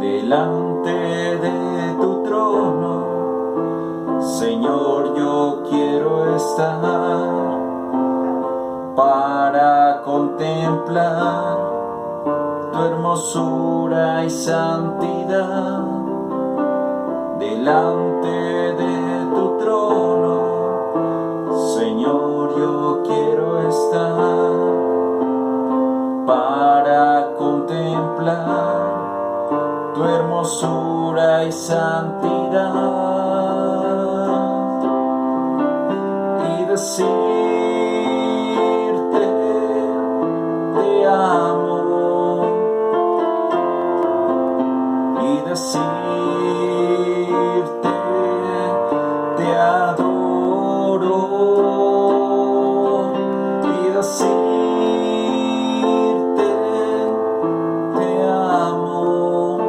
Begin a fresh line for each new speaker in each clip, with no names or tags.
delante de tu trono. Señor, yo quiero estar para contemplar tu hermosura y santidad. Delante de tu trono, Señor, yo quiero estar para contemplar tu hermosura y santidad y decirte te amo y decirte te adoro y decirte te amo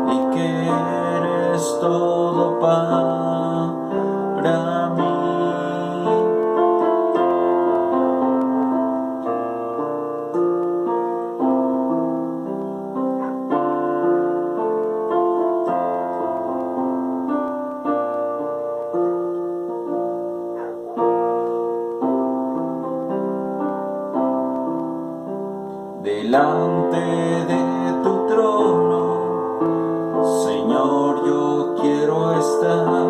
y que eres todo para mí. Delante de tu trono, Señor, yo quiero estar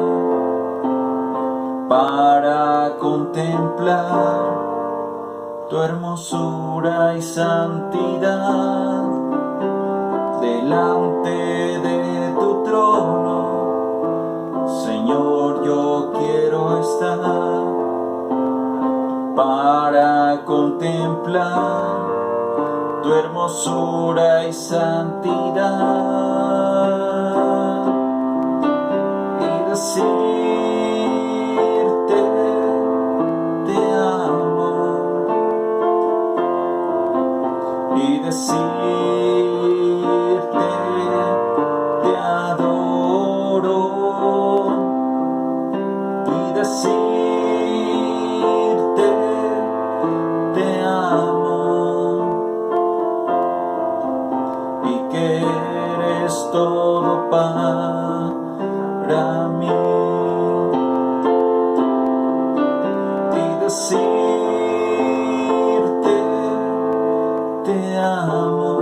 para contemplar tu hermosura y santidad. Delante de tu trono, Señor, yo quiero estar para contemplar tu hermosura y santidad y decirte te amo y decirte te adoro y decirte te amo y que eres todo para mí y decirte te amo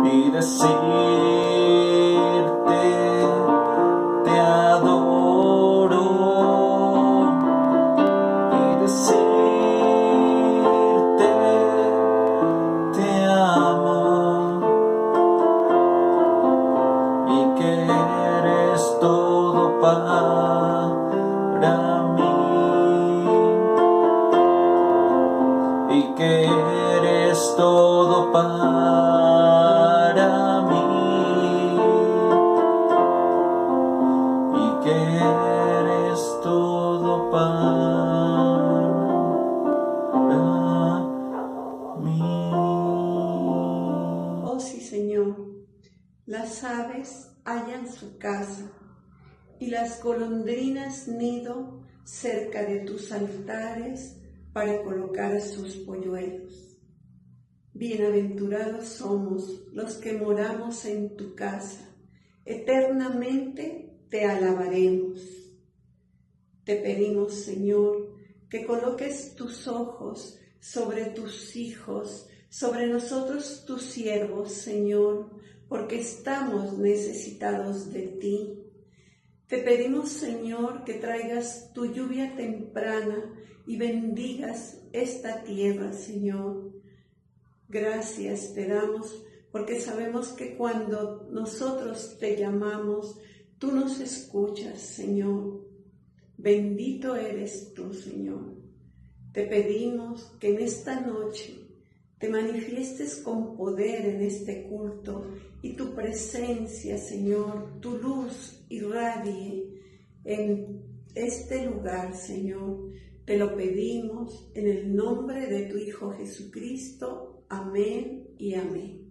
y decirte te adoro y decirte te amo y que eres todo para mí y que eres todo para mí y que eres todo para mí.
Oh sí, Señor, las aves hallan su casa y las golondrinas nido cerca de tus altares para colocar sus polluelos. Bienaventurados somos los que moramos en tu casa, eternamente te alabaremos. Te pedimos, Señor, que coloques tus ojos sobre tus hijos, sobre nosotros tus siervos, Señor, porque estamos necesitados de ti. Te pedimos, Señor, que traigas tu lluvia temprana y bendigas esta tierra, Señor. Gracias te damos porque sabemos que cuando nosotros te llamamos, tú nos escuchas, Señor. Bendito eres tú, Señor. Te pedimos que en esta noche te manifiestes con poder en este culto y tu presencia, Señor, tu luz irradie en este lugar, Señor. Te lo pedimos en el nombre de tu Hijo Jesucristo. Amén y amén.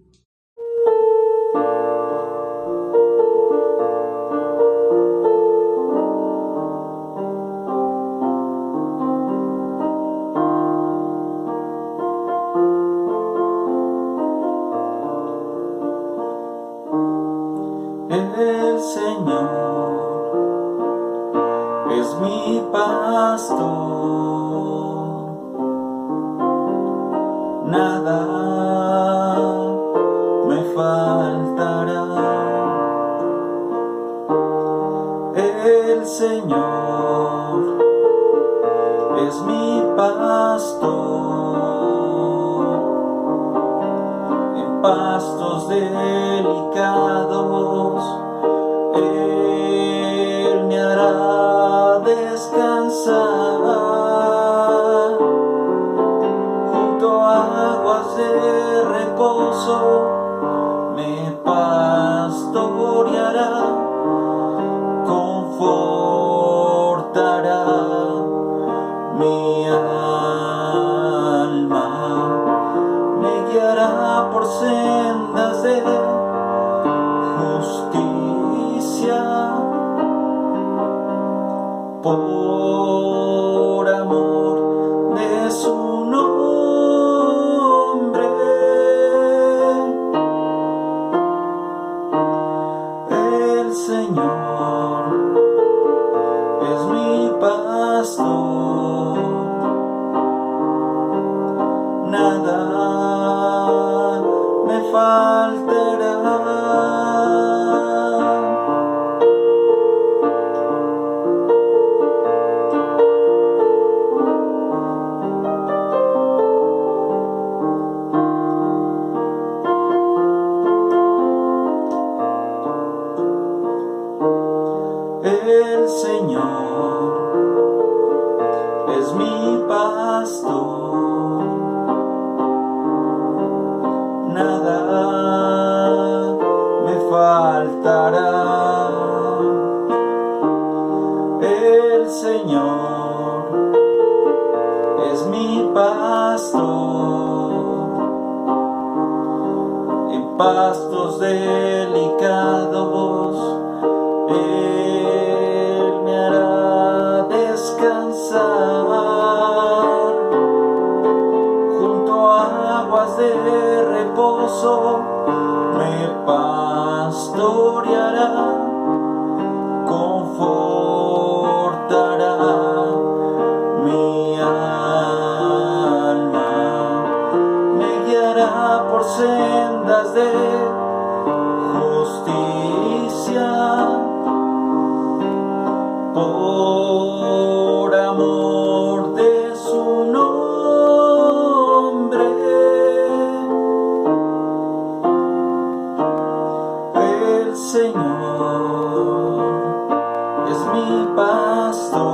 Señor es mi pastor, nada me faltará. El Señor es mi pastor, en pastos delicados Él me hará descansar, junto a aguas de reposo me pastoreará, confortará mi alma, me guiará por sendas de justicia, por amor de su nombre. El Señor es mi pastor, nada me faltará. El Señor es mi pastor, nada me faltará. El Señor es mi pastor, en pastos delicados Él me hará descansar, junto a aguas de reposo me pastoreará, confortará mi alma, me guiará por sendas de justicia, por amor de su nombre. El Señor es mi pastor,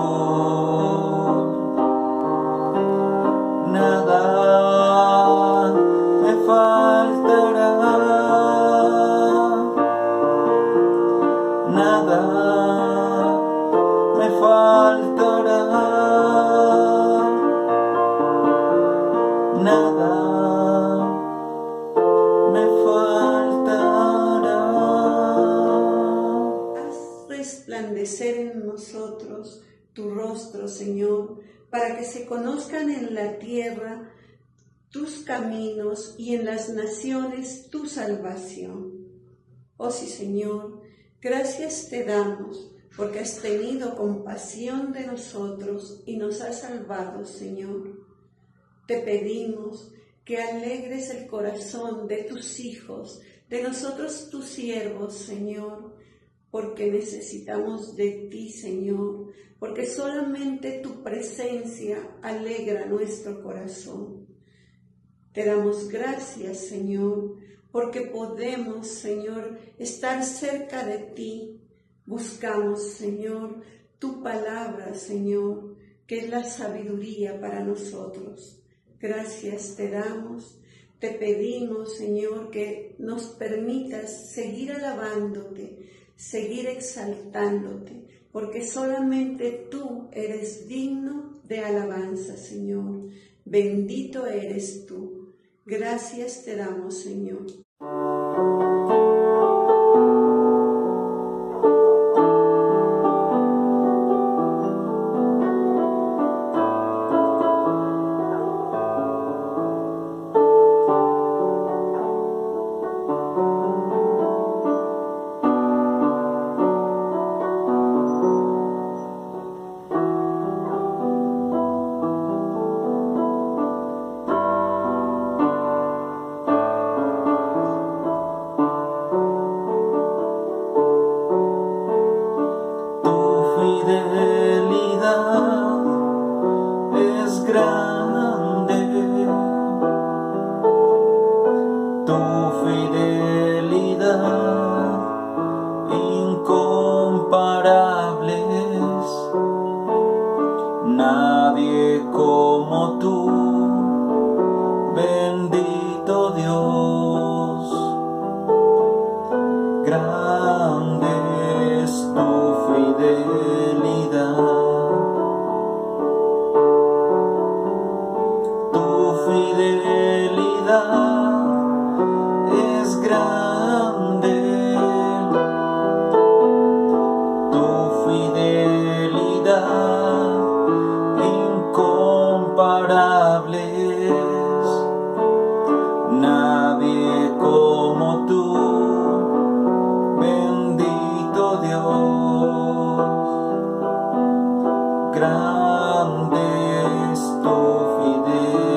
nada me faltará, nada me faltará, nada me faltará.
Haz resplandecer en nosotros tu rostro, Señor, para que se conozcan en la tierra tus caminos y en las naciones tu salvación. Oh sí, Señor, gracias te damos porque has tenido compasión de nosotros y nos has salvado, Señor. Te pedimos que alegres el corazón de tus hijos, de nosotros tus siervos, Señor, porque necesitamos de ti, Señor, porque solamente tu presencia alegra nuestro corazón. Te damos gracias, Señor, porque podemos, Señor, estar cerca de ti. Buscamos, Señor, tu palabra, Señor, que es la sabiduría para nosotros. Gracias te damos. Te pedimos, Señor, que nos permitas seguir alabándote, seguir exaltándote, porque solamente tú eres digno de alabanza, Señor. Bendito eres tú. Gracias te damos, Señor.
tú, bendito Dios. Grande es tu fidelidad. Tu fidelidad es grande. Tu fidelidad incomparable es. Nadie como tú, bendito Dios. Grande es tu fidelidad.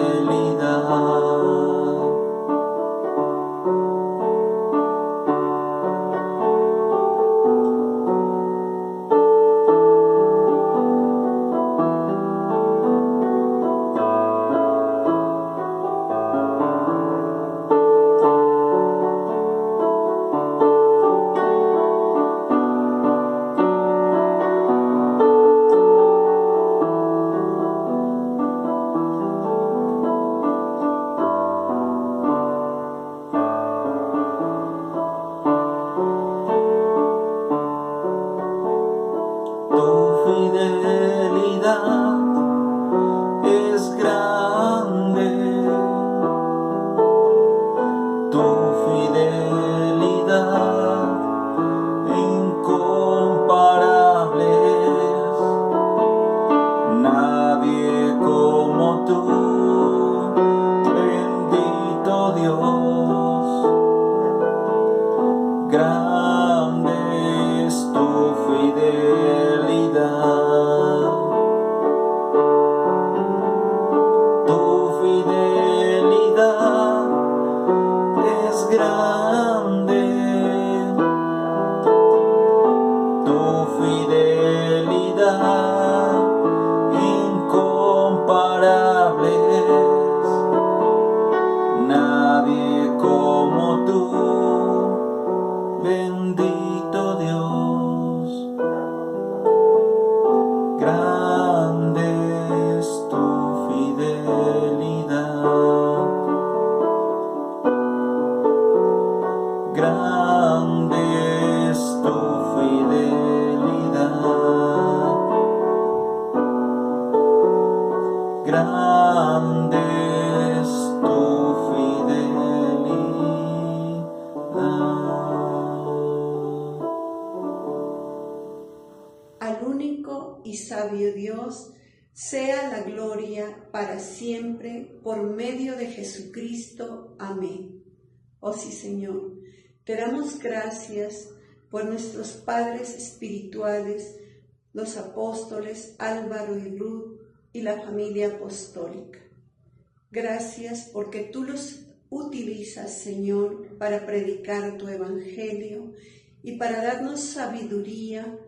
Tu fidelidad es grande. Tu fidelidad incomparable es. Nadie como tú, bendito Dios. Grande es tu fidelidad. Tu fidelidad es grande. Tu fidelidad incomparable es. Nadie como tú, bendito Dios. Grande es tu fidelidad. Grande es tu fidelidad. Grande es tu fidelidad.
Al único y sabio Dios, sea la gloria para siempre por medio de Jesucristo. Amén. Oh sí, Señor, te damos gracias por nuestros padres espirituales, los apóstoles Álvaro y Ruth y la familia apostólica. Gracias porque tú los utilizas, Señor, para predicar tu evangelio y para darnos sabiduría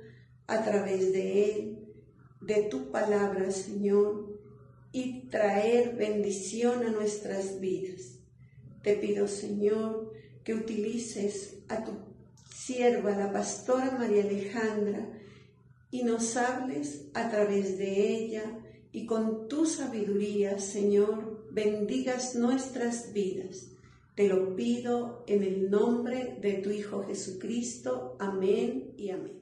a través de él, de tu palabra, Señor, y traer bendición a nuestras vidas. Te pido, Señor, que utilices a tu sierva, la pastora María Alejandra, y nos hables a través de ella, y con tu sabiduría, Señor, bendigas nuestras vidas. Te lo pido en el nombre de tu Hijo Jesucristo. Amén y amén.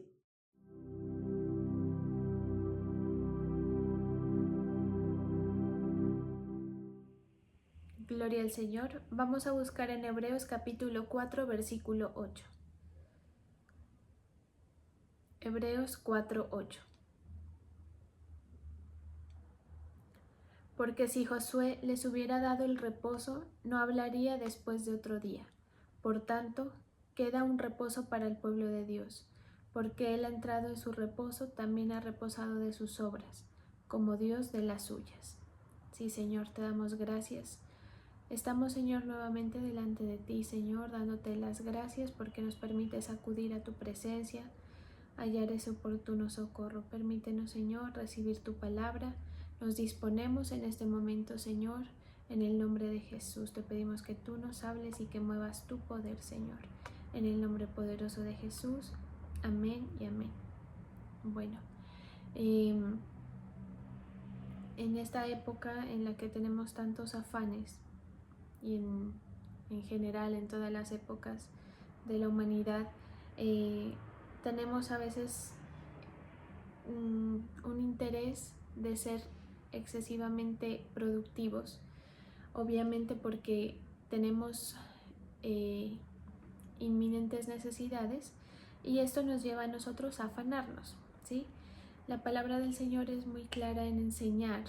Gloria al Señor. Vamos a buscar en Hebreos capítulo 4, versículo 8. Hebreos 4, 8. Porque si Josué les hubiera dado el reposo, no hablaría después de otro día. Por tanto, queda un reposo para el pueblo de Dios, porque Él ha entrado en su reposo, también ha reposado de sus obras, como Dios de las suyas. Sí, Señor, te damos gracias. Estamos, Señor, nuevamente delante de ti, Señor, dándote las gracias porque nos permites acudir a tu presencia, hallar ese oportuno socorro. Permítenos, Señor, recibir tu palabra. Nos disponemos en este momento, Señor, en el nombre de Jesús. Te pedimos que tú nos hables y que muevas tu poder, Señor. En el nombre poderoso de Jesús. Amén y amén. Bueno, en esta época en la que tenemos tantos afanes y en general en todas las épocas de la humanidad, tenemos a veces un interés de ser excesivamente productivos, obviamente porque tenemos inminentes necesidades y esto nos lleva a nosotros a afanarnos, ¿sí? La palabra del Señor es muy clara en enseñar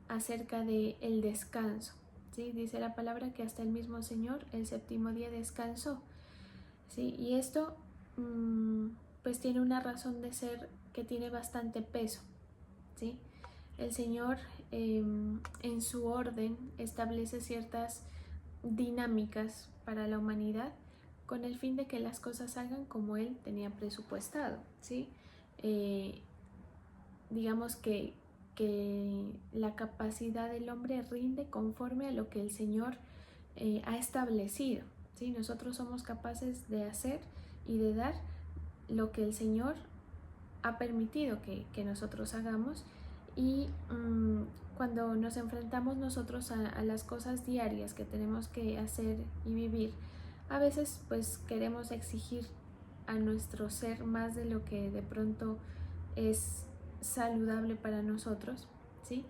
acerca del descanso, ¿sí? Dice la palabra que hasta el mismo Señor el séptimo día descansó, ¿sí? Y esto pues tiene una razón de ser que tiene bastante peso, ¿sí? El Señor en su orden establece ciertas dinámicas para la humanidad con el fin de que las cosas salgan como Él tenía presupuestado, ¿sí? Digamos que la capacidad del hombre rinde conforme a lo que el Señor ha establecido, ¿sí? Nosotros somos capaces de hacer y de dar lo que el Señor ha permitido que nosotros hagamos, y cuando nos enfrentamos nosotros a las cosas diarias que tenemos que hacer y vivir, a veces pues queremos exigir a nuestro ser más de lo que de pronto es saludable para nosotros, ¿sí?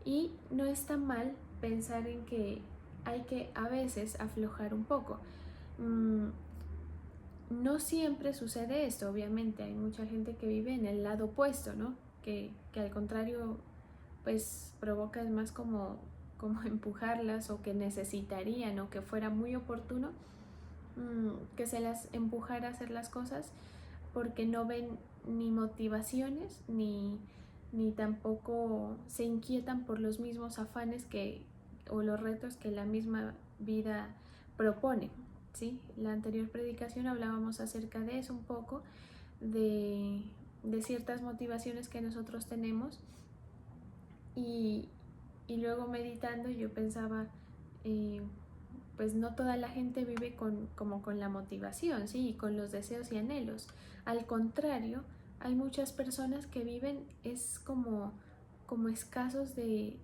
Y no está mal pensar en que hay que a veces aflojar un poco. No siempre sucede esto, obviamente, hay mucha gente que vive en el lado opuesto, ¿no? Que al contrario, pues provoca más como empujarlas, o que necesitarían, o que fuera muy oportuno que se las empujara a hacer las cosas, porque no ven ni motivaciones ni tampoco se inquietan por los mismos afanes o los retos que la misma vida propone, ¿sí? La anterior predicación hablábamos acerca de eso un poco, de ciertas motivaciones que nosotros tenemos, y luego meditando yo pensaba, pues no toda la gente vive como con la motivación, ¿sí? Y con los deseos y anhelos. Al contrario, hay muchas personas que viven es como escasos de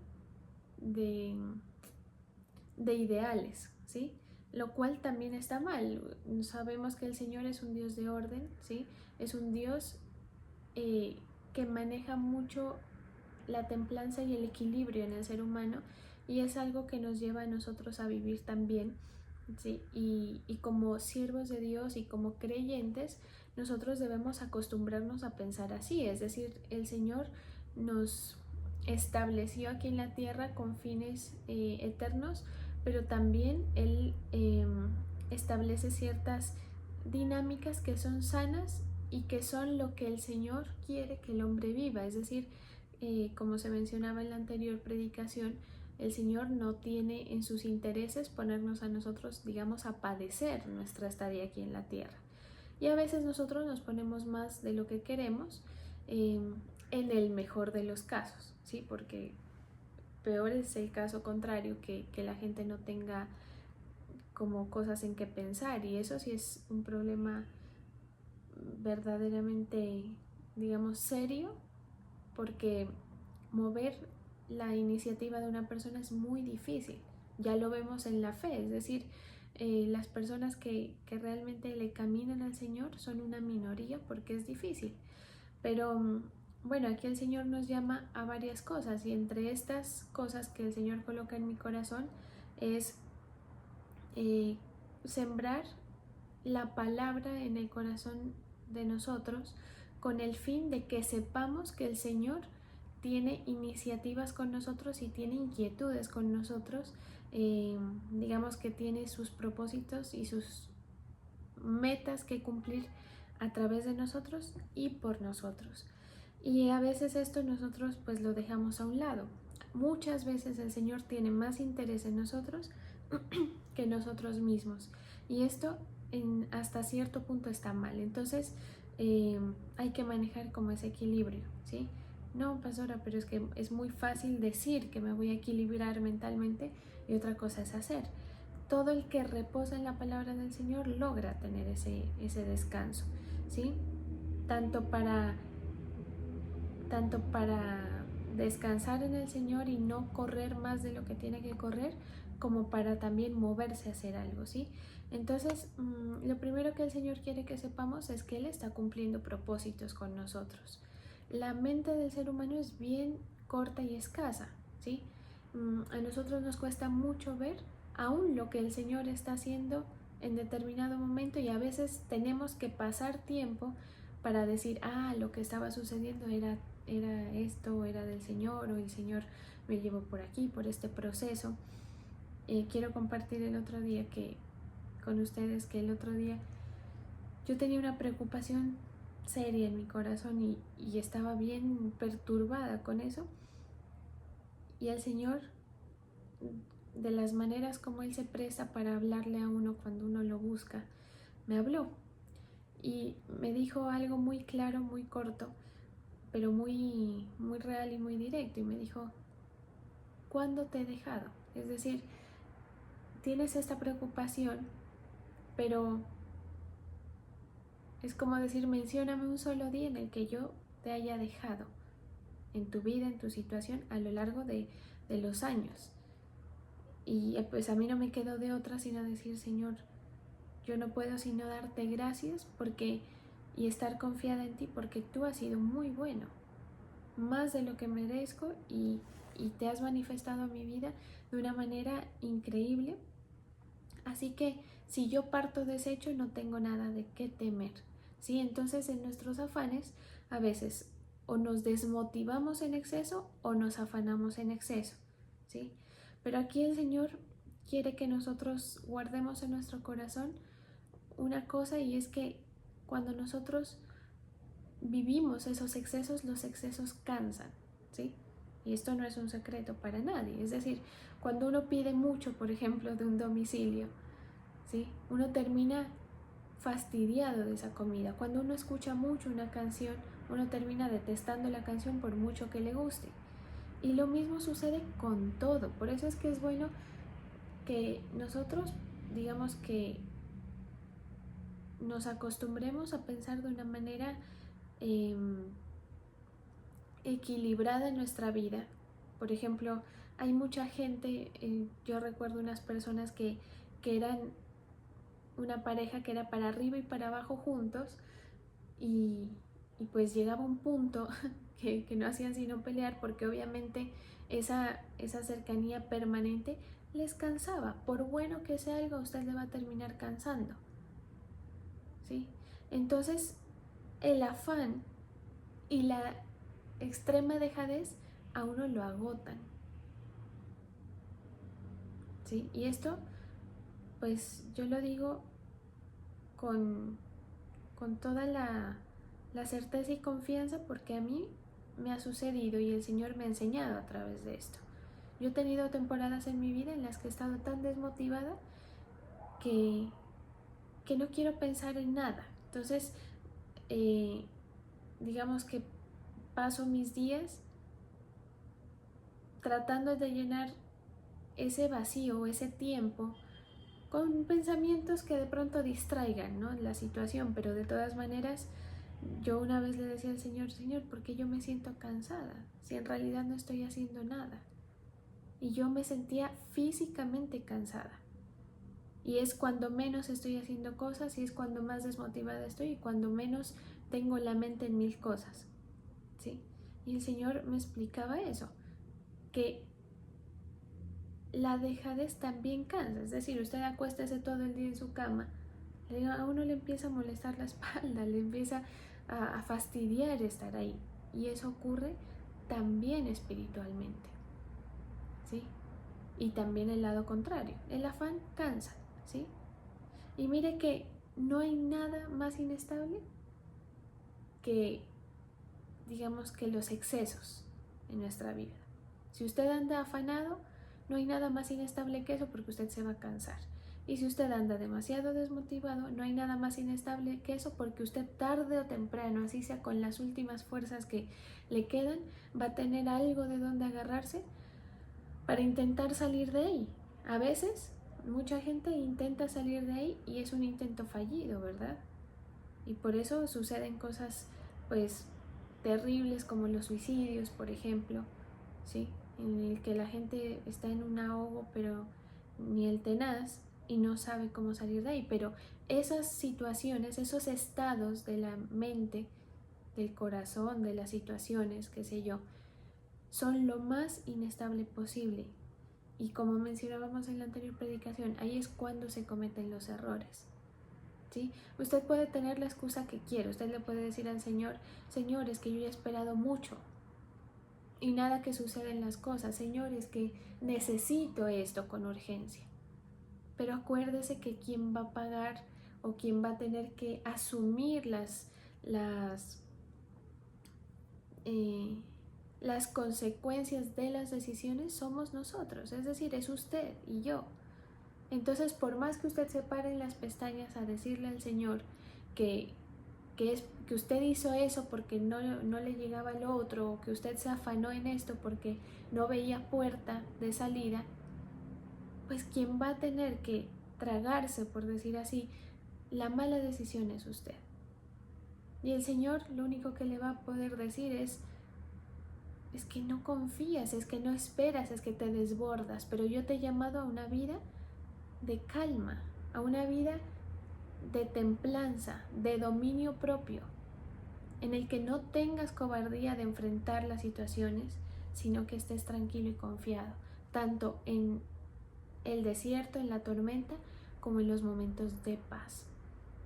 ideales, ¿sí? Lo cual también está mal. Sabemos que el Señor es un Dios de orden, ¿sí? Es un Dios que maneja mucho la templanza y el equilibrio en el ser humano, y es algo que nos lleva a nosotros a vivir también, ¿sí? Y como siervos de Dios y como creyentes, nosotros debemos acostumbrarnos a pensar así, es decir, el Señor nos estableció aquí en la tierra con fines eternos, pero también Él establece ciertas dinámicas que son sanas y que son lo que el Señor quiere que el hombre viva, es decir, como se mencionaba en la anterior predicación, el Señor no tiene en sus intereses ponernos a nosotros, digamos, a padecer nuestra estadía aquí en la tierra. Y a veces nosotros nos ponemos más de lo que queremos, en el mejor de los casos, ¿sí? Porque peor es el caso contrario, que la gente no tenga como cosas en que pensar, y eso sí es un problema verdaderamente, digamos, serio, porque mover la iniciativa de una persona es muy difícil. Ya lo vemos en la fe, es decir, las personas que realmente le caminan al Señor son una minoría porque es difícil. Pero bueno, aquí el Señor nos llama a varias cosas, y entre estas cosas que el Señor coloca en mi corazón es sembrar la palabra en el corazón de nosotros, con el fin de que sepamos que el Señor tiene iniciativas con nosotros y tiene inquietudes con nosotros, digamos que tiene sus propósitos y sus metas que cumplir a través de nosotros y por nosotros. Y a veces esto nosotros pues lo dejamos a un lado. Muchas veces el Señor tiene más interés en nosotros que nosotros mismos, y esto hasta cierto punto está mal. Entonces hay que manejar como ese equilibrio, ¿sí? No, pastora, pero es que es muy fácil decir que me voy a equilibrar mentalmente, y otra cosa es hacer. Todo el que reposa en la palabra del Señor logra tener ese descanso, ¿sí? Tanto para descansar en el Señor y no correr más de lo que tiene que correr, como para también moverse a hacer algo, ¿sí? Entonces, lo primero que el Señor quiere que sepamos es que Él está cumpliendo propósitos con nosotros. La mente del ser humano es bien corta y escasa, ¿sí? A nosotros nos cuesta mucho ver aún lo que el Señor está haciendo en determinado momento, y a veces tenemos que pasar tiempo para decir, lo que estaba sucediendo era esto, era del Señor, o el Señor me llevó por aquí, por este proceso. Quiero compartir con ustedes que el otro día yo tenía una preocupación seria en mi corazón y estaba bien perturbada con eso, y el Señor, de las maneras como Él se presta para hablarle a uno cuando uno lo busca, me habló y me dijo algo muy claro, muy corto, pero muy, muy real y muy directo, y me dijo: ¿cuándo te he dejado? Es decir, tienes esta preocupación, pero es como decir, mencióname un solo día en el que yo te haya dejado en tu vida, en tu situación, a lo largo de los años. Y pues a mí no me quedó de otra sino decir: Señor, yo no puedo sino darte gracias y estar confiada en ti, porque tú has sido muy bueno, más de lo que merezco, y te has manifestado a mi vida de una manera increíble. Así que si yo parto deshecho, no tengo nada de qué temer, ¿sí? Entonces, en nuestros afanes, a veces o nos desmotivamos en exceso o nos afanamos en exceso, ¿sí? Pero aquí el Señor quiere que nosotros guardemos en nuestro corazón una cosa, y es que cuando nosotros vivimos esos excesos, los excesos cansan, ¿sí? Y esto no es un secreto para nadie. Es decir, cuando uno pide mucho, por ejemplo, de un domicilio, ¿sí?, uno termina fastidiado de esa comida. Cuando uno escucha mucho una canción, uno termina detestando la canción por mucho que le guste. Y lo mismo sucede con todo. Por eso es que es bueno que nosotros, digamos, que nos acostumbremos a pensar de una manera equilibrada en nuestra vida. Por ejemplo, hay mucha gente, yo recuerdo unas personas que eran una pareja que era para arriba y para abajo juntos, y pues llegaba un punto que no hacían sino pelear, porque obviamente esa cercanía permanente les cansaba. Por bueno que sea algo, usted le va a terminar cansando, ¿sí? Entonces, el afán y la extrema dejadez a uno lo agotan, ¿sí? Y esto, pues yo lo digo con toda la certeza y confianza, porque a mí me ha sucedido y el Señor me ha enseñado a través de esto. Yo he tenido temporadas en mi vida en las que he estado tan desmotivada que no quiero pensar en nada. Entonces, digamos que paso mis días tratando de llenar ese vacío, ese tiempo, con pensamientos que de pronto distraigan, ¿no?, la situación. Pero de todas maneras, yo una vez le decía al Señor: Señor, ¿por qué yo me siento cansada si en realidad no estoy haciendo nada? Y yo me sentía físicamente cansada. Y es cuando menos estoy haciendo cosas, y es cuando más desmotivada estoy, y cuando menos tengo la mente en mil cosas, ¿sí? Y el Señor me explicaba eso, que la dejadez también cansa. Es decir, usted acuéstese todo el día en su cama, a uno le empieza a molestar la espalda, le empieza a fastidiar estar ahí. Y eso ocurre también espiritualmente, ¿sí? Y también el lado contrario, el afán cansa, ¿sí? Y mire que no hay nada más inestable que, digamos, que los excesos en nuestra vida. Si usted anda afanado, no hay nada más inestable que eso, porque usted se va a cansar. Y si usted anda demasiado desmotivado, no hay nada más inestable que eso, porque usted tarde o temprano, así sea con las últimas fuerzas que le quedan, va a tener algo de donde agarrarse para intentar salir de ahí. A veces, mucha gente intenta salir de ahí y es un intento fallido, ¿verdad? Y por eso suceden cosas, pues, terribles, como los suicidios, por ejemplo, ¿sí? En el que la gente está en un ahogo, pero ni el tenaz, y no sabe cómo salir de ahí. Pero esas situaciones, esos estados de la mente, del corazón, de las situaciones, qué sé yo, son lo más inestable posible. Y como mencionábamos en la anterior predicación, ahí es cuando se cometen los errores. ¿Sí? Usted puede tener la excusa que quiera. Usted le puede decir al Señor: Señor, es que yo ya he esperado mucho y nada que suceden las cosas. Señor, es que necesito esto con urgencia. Pero acuérdese que quien va a pagar o quien va a tener que asumir las consecuencias de las decisiones somos nosotros, es decir, es usted y yo. Entonces, por más que usted se pare en las pestañas a decirle al Señor que usted hizo eso porque no le llegaba lo otro, o que usted se afanó en esto porque no veía puerta de salida, pues quien va a tener que tragarse, por decir así, la mala decisión es usted. Y el Señor lo único que le va a poder decir es que no confías, es que no esperas, es que te desbordas, pero yo te he llamado a una vida de calma, a una vida de templanza, de dominio propio, en el que no tengas cobardía de enfrentar las situaciones, sino que estés tranquilo y confiado, tanto en el desierto, en la tormenta, como en los momentos de paz.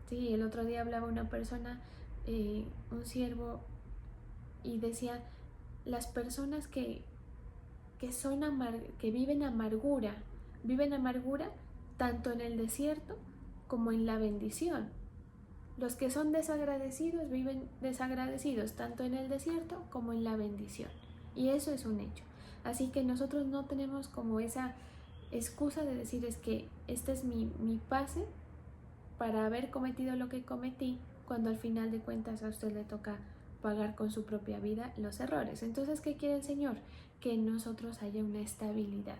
Sí, el otro día hablaba una persona, un siervo, y decía: las personas que viven amargura tanto en el desierto como en la bendición. Los que son desagradecidos viven desagradecidos tanto en el desierto como en la bendición. Y eso es un hecho. Así que nosotros no tenemos como esa excusa de decir: es que este es mi pase para haber cometido lo que cometí, cuando al final de cuentas a usted le toca pagar con su propia vida los errores. Entonces, ¿qué quiere el Señor? Que en nosotros haya una estabilidad.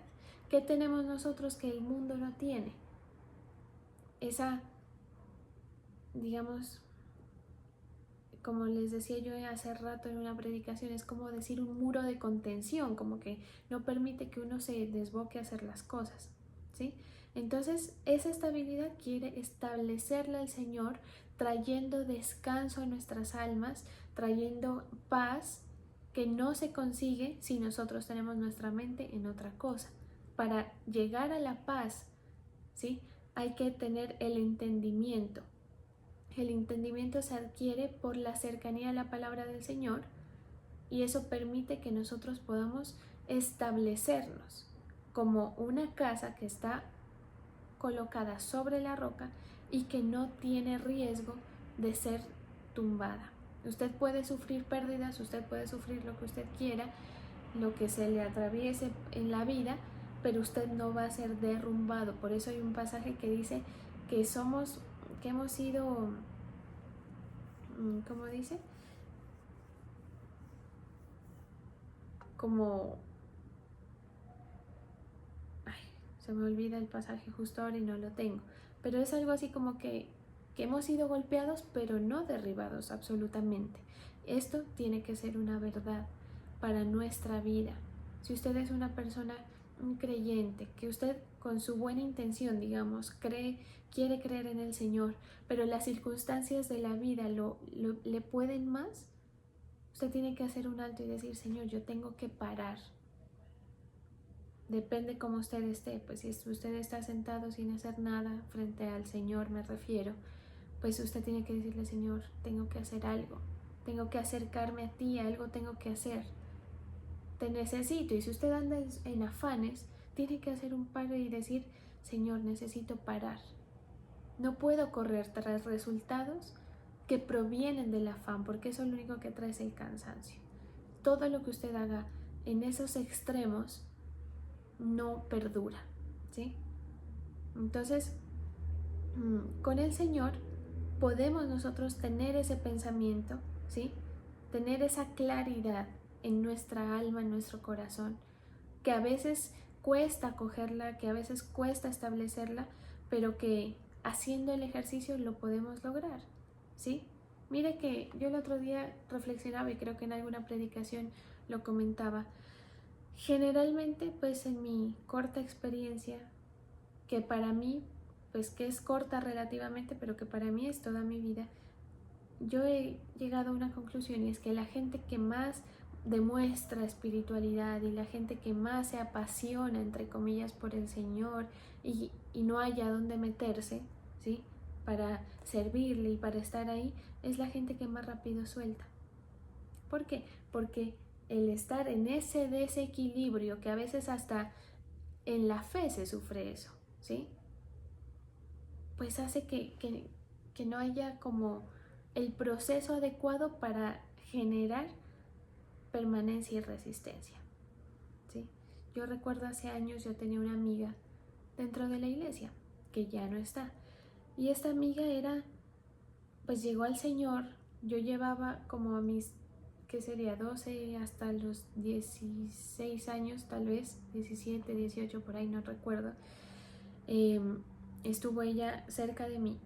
¿Qué tenemos nosotros que el mundo no tiene? Esa, digamos, como les decía yo hace rato en una predicación, es como decir un muro de contención, como que no permite que uno se desboque a hacer las cosas, ¿sí? Entonces, esa estabilidad quiere establecerla el Señor, trayendo descanso a nuestras almas, trayendo paz que no se consigue si nosotros tenemos nuestra mente en otra cosa. Para llegar a la paz, ¿sí?, hay que tener el entendimiento. El entendimiento se adquiere por la cercanía a la palabra del Señor, y eso permite que nosotros podamos establecernos como una casa que está colocada sobre la roca y que no tiene riesgo de ser tumbada. Usted puede sufrir pérdidas, usted puede sufrir lo que usted quiera, lo que se le atraviese en la vida, pero usted no va a ser derrumbado. Por eso hay un pasaje que dice que hemos sido, ¿cómo dice? Como, se me olvida el pasaje justo ahora y no lo tengo, pero es algo así como que hemos sido golpeados pero no derribados absolutamente. Esto tiene que ser una verdad para nuestra vida. Si usted es una persona, un creyente, que usted con su buena intención, digamos, quiere creer en el Señor, pero las circunstancias de la vida le pueden más, usted tiene que hacer un alto y decir: Señor, yo tengo que parar. Depende cómo usted esté, pues si usted está sentado sin hacer nada frente al Señor, me refiero, pues usted tiene que decirle: Señor, tengo que hacer algo, tengo que acercarme a ti, algo tengo que hacer, te necesito. Y si usted anda en afanes, tiene que hacer un paro y decir: Señor, necesito parar, no puedo correr tras resultados que provienen del afán, porque eso lo único que trae es el cansancio. Todo lo que usted haga en esos extremos no perdura, ¿sí? Entonces, con el Señor podemos nosotros tener ese pensamiento, ¿sí?, tener esa claridad en nuestra alma, en nuestro corazón, que a veces cuesta cogerla, que a veces cuesta establecerla, pero que haciendo el ejercicio lo podemos lograr, ¿sí? Mire que yo el otro día reflexionaba, y creo que en alguna predicación lo comentaba, Generalmente, pues en mi corta experiencia, que para mí, pues que es corta relativamente, pero que para mí es toda mi vida, yo he llegado a una conclusión, y es que la gente que más demuestra espiritualidad y la gente que más se apasiona, entre comillas, por el Señor y no haya dónde meterse, ¿sí? Para servirle y para estar ahí, es la gente que más rápido suelta. ¿Por qué? Porque el estar en ese desequilibrio, que a veces hasta en la fe se sufre eso, ¿sí? Pues hace que no haya como el proceso adecuado para generar permanencia y resistencia, ¿sí? Yo recuerdo hace años yo tenía una amiga dentro de la iglesia que ya no está, y esta amiga pues llegó al Señor. Yo llevaba como a mis, ¿qué sería? 12 hasta los 16 años, tal vez 17, 18, por ahí no recuerdo. Estuvo ella cerca de mí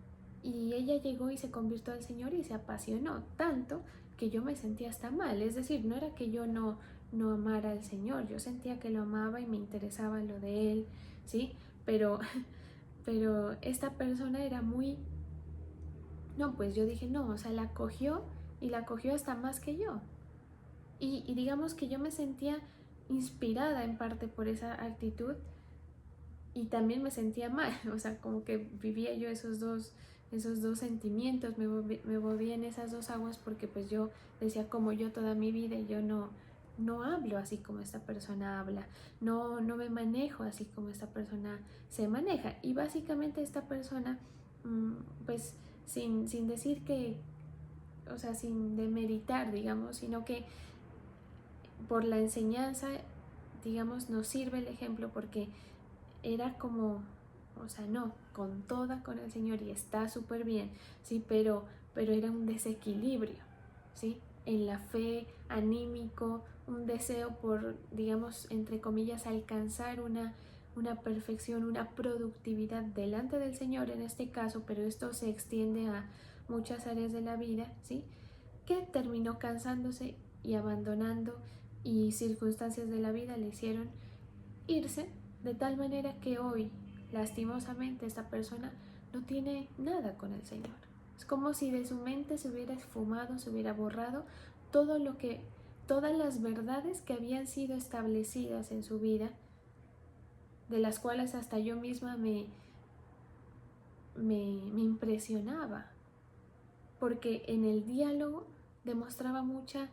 y ella llegó y se convirtió al Señor y se apasionó tanto que yo me sentía hasta mal. Es decir, no era que yo no amara al Señor, yo sentía que lo amaba y me interesaba lo de Él, ¿sí? Pero, pero esta persona era muy... No, pues yo dije, no, o sea, la cogió y la cogió hasta más que yo. Y digamos que yo me sentía inspirada en parte por esa actitud y también me sentía mal, o sea, como que vivía yo esos dos sentimientos, me movía en esas dos aguas, porque pues yo decía, como yo toda mi vida y yo no hablo así como esta persona habla, no me manejo así como esta persona se maneja. Y básicamente esta persona, pues sin decir que, o sea, sin demeritar, digamos, sino que por la enseñanza, digamos, nos sirve el ejemplo, porque era como, o sea, no, con el Señor y está súper bien, ¿sí? Pero era un desequilibrio, ¿sí? En la fe, anímico, un deseo por, digamos, entre comillas, alcanzar una perfección, una productividad delante del Señor en este caso, pero esto se extiende a muchas áreas de la vida, ¿sí? Que terminó cansándose y abandonando, y circunstancias de la vida le hicieron irse, de tal manera que hoy, lastimosamente, esta persona no tiene nada con el Señor. Es como si de su mente se hubiera esfumado, se hubiera borrado todo lo que, todas las verdades que habían sido establecidas en su vida, de las cuales hasta yo misma me impresionaba, porque en el diálogo demostraba mucha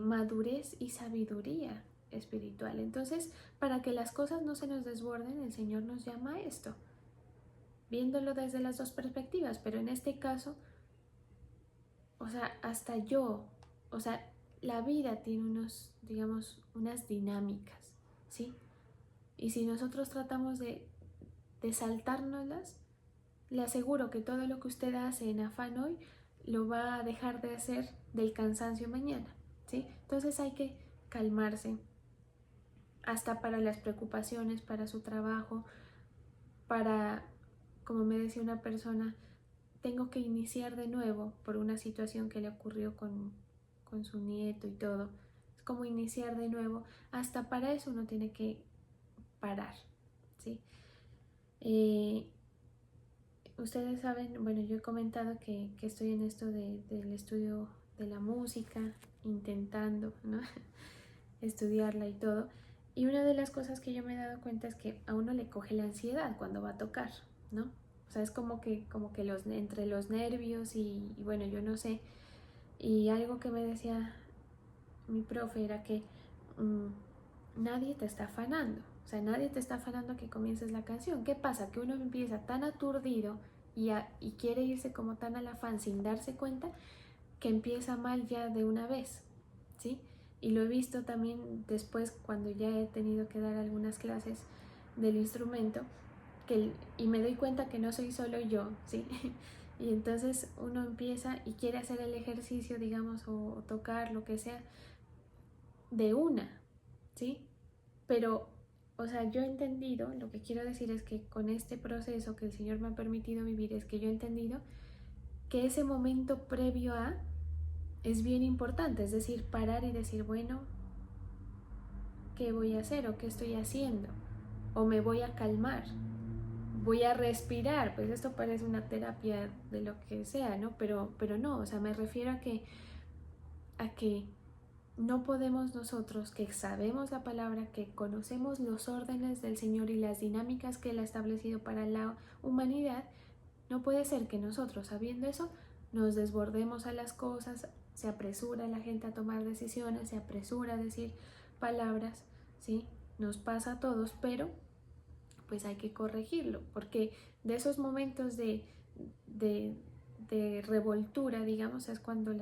madurez y sabiduría espiritual. Entonces, para que las cosas no se nos desborden, el Señor nos llama a esto, viéndolo desde las dos perspectivas. Pero en este caso, o sea, hasta yo, o sea, la vida tiene unos, digamos, unas dinámicas, ¿sí? Y si nosotros tratamos de saltárnoslas, le aseguro que todo lo que usted hace en afán hoy lo va a dejar de hacer del cansancio mañana, ¿sí? Entonces hay que calmarse, hasta para las preocupaciones, para su trabajo, para, como me decía una persona, tengo que iniciar de nuevo por una situación que le ocurrió con su nieto y todo. Es como iniciar de nuevo. Hasta para eso uno tiene que parar, ¿sí? Ustedes saben, bueno, yo he comentado que estoy en esto del estudio de la música, intentando, ¿no? estudiarla y todo. Y una de las cosas que yo me he dado cuenta es que a uno le coge la ansiedad cuando va a tocar, ¿no? O sea, es como que entre los nervios y bueno, yo no sé. Y algo que me decía mi profe era que nadie te está afanando. O sea, nadie te está afanando que comiences la canción. ¿Qué pasa? Que uno empieza tan aturdido y quiere irse como tan al afán sin darse cuenta, que empieza mal ya de una vez, ¿sí? Y lo he visto también después cuando ya he tenido que dar algunas clases del instrumento, y me doy cuenta que no soy solo yo, ¿sí? Y entonces uno empieza y quiere hacer el ejercicio, digamos, o tocar lo que sea, de una, ¿sí? Pero, o sea, yo he entendido, lo que quiero decir es que con este proceso que el Señor me ha permitido vivir, es que yo he entendido que ese momento previo a es bien importante, es decir, parar y decir, bueno, qué voy a hacer o qué estoy haciendo, o me voy a calmar, voy a respirar. Pues esto parece una terapia de lo que sea, ¿no? Pero no, o sea, me refiero a que no podemos nosotros, que sabemos la palabra, que conocemos los órdenes del Señor y las dinámicas que Él ha establecido para la humanidad, no puede ser que nosotros, sabiendo eso, nos desbordemos a las cosas, se apresura la gente a tomar decisiones, se apresura a decir palabras, ¿sí? Nos pasa a todos, pero pues hay que corregirlo, porque de esos momentos de revoltura, digamos, es cuando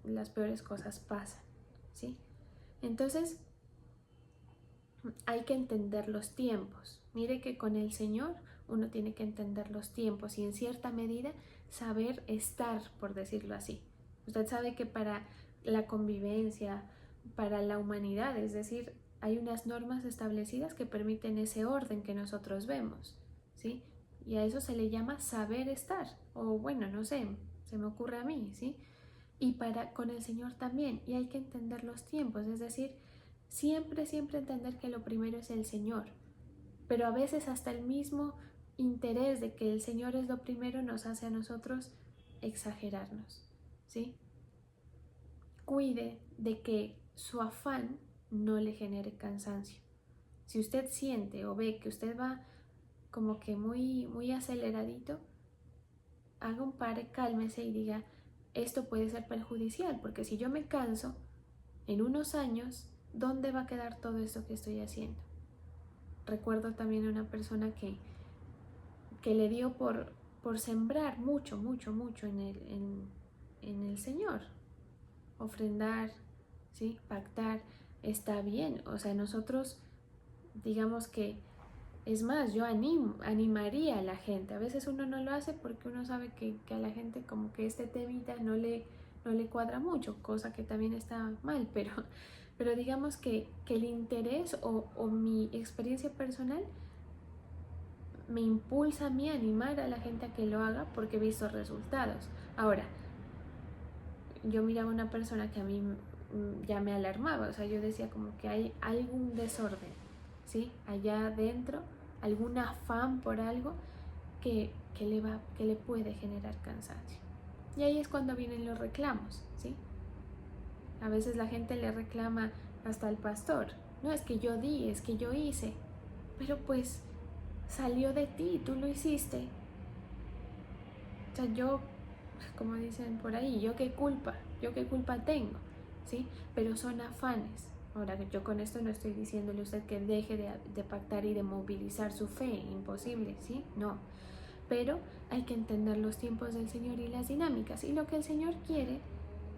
las peores cosas pasan, ¿sí? Entonces, hay que entender los tiempos. Mire que con el Señor uno tiene que entender los tiempos y en cierta medida saber estar, por decirlo así. Usted sabe que para la convivencia, para la humanidad, es decir, hay unas normas establecidas que permiten ese orden que nosotros vemos, ¿sí? Y a eso se le llama saber estar, o bueno, no sé, se me ocurre a mí, ¿sí? Y con el Señor también, y hay que entender los tiempos, es decir, siempre entender que lo primero es el Señor, pero a veces hasta el mismo interés de que el Señor es lo primero nos hace a nosotros exagerarnos, ¿sí? Cuide de que su afán no le genere cansancio. Si usted siente o ve que usted va como que muy aceleradito, haga un pare, cálmese y diga, esto puede ser perjudicial, porque si yo me canso, en unos años, ¿dónde va a quedar todo esto que estoy haciendo? Recuerdo también a una persona que le dio por sembrar mucho en el Señor, ofrendar, ¿sí? Pactar, está bien. O sea, nosotros, digamos que, es más, yo animaría a la gente. A veces uno no lo hace porque uno sabe que a la gente como que este temita no le cuadra mucho, cosa que también está mal, pero digamos que el interés o mi experiencia personal me impulsa a mí a animar a la gente a que lo haga porque he visto resultados. Ahora, yo miraba a una persona que a mí ya me alarmaba, o sea, yo decía como que hay algún desorden, ¿sí? Allá adentro, algún afán por algo que le puede generar cansancio. Y ahí es cuando vienen los reclamos, ¿sí? A veces la gente le reclama hasta al pastor, no, es que yo di, es que yo hice, pero pues salió de ti, tú lo hiciste. O sea, yo, como dicen por ahí, yo qué culpa tengo, ¿sí? Pero son afanes. Ahora, yo con esto no estoy diciéndole a usted que deje de pactar y de movilizar su fe, imposible, ¿sí? No. Pero hay que entender los tiempos del Señor y las dinámicas. Y lo que el Señor quiere,